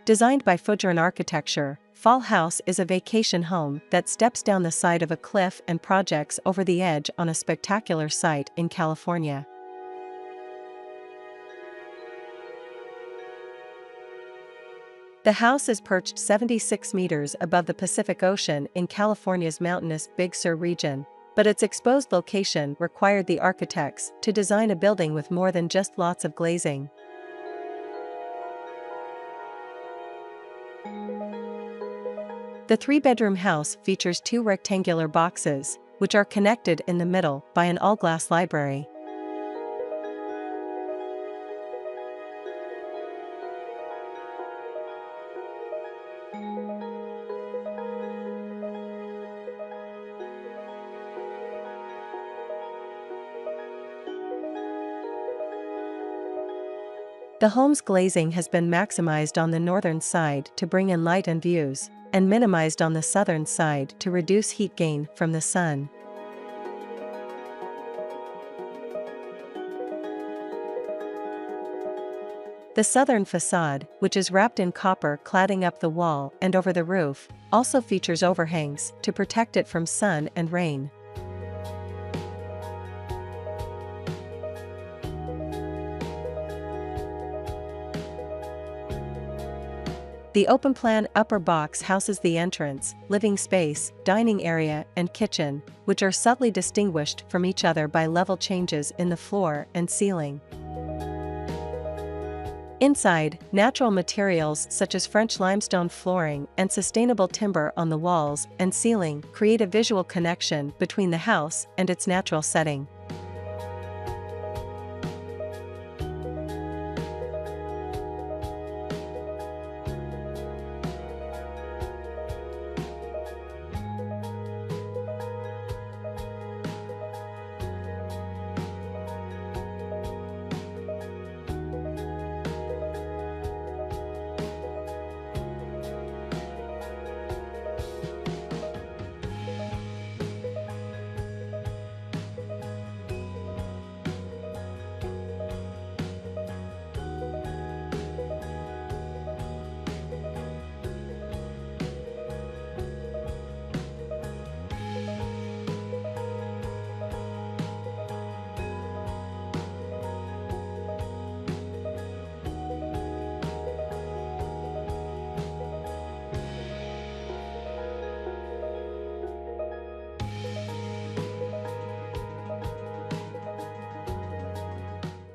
Designed by Fudgeron Architecture, Fall House is a vacation home that steps down the side of a cliff and projects over the edge on a spectacular site in California. The house is perched 76 meters above the Pacific Ocean in California's mountainous Big Sur region, but its exposed location required the architects to design a building with more than just lots of glazing. The three-bedroom house features two rectangular boxes, which are connected in the middle by an all-glass library. The home's glazing has been maximized on the northern side to bring in light and views, and minimized on the southern side to reduce heat gain from the sun. The southern facade, which is wrapped in copper cladding up the wall and over the roof, also features overhangs to protect it from sun and rain. The open-plan upper box houses the entrance, living space, dining area, and kitchen, which are subtly distinguished from each other by level changes in the floor and ceiling. Inside, natural materials such as French limestone flooring and sustainable timber on the walls and ceiling create a visual connection between the house and its natural setting.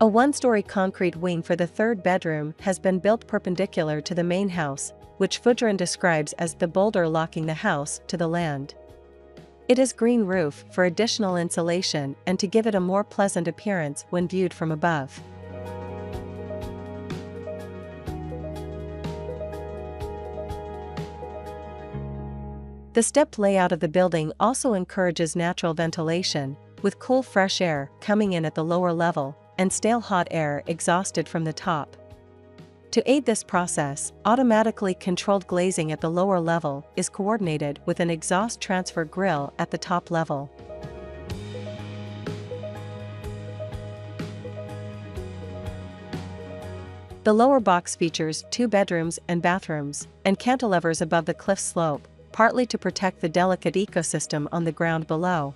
A one-story concrete wing for the third bedroom has been built perpendicular to the main house, which Fudgeron describes as the boulder locking the house to the land. It has green roof for additional insulation and to give it a more pleasant appearance when viewed from above. The stepped layout of the building also encourages natural ventilation, with cool fresh air coming in at the lower level and stale hot air exhausted from the top. To aid this process, automatically controlled glazing at the lower level is coordinated with an exhaust transfer grill at the top level. The lower box features 2 bedrooms and bathrooms, and cantilevers above the cliff slope, partly to protect the delicate ecosystem on the ground below.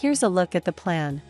Here's a look at the plan.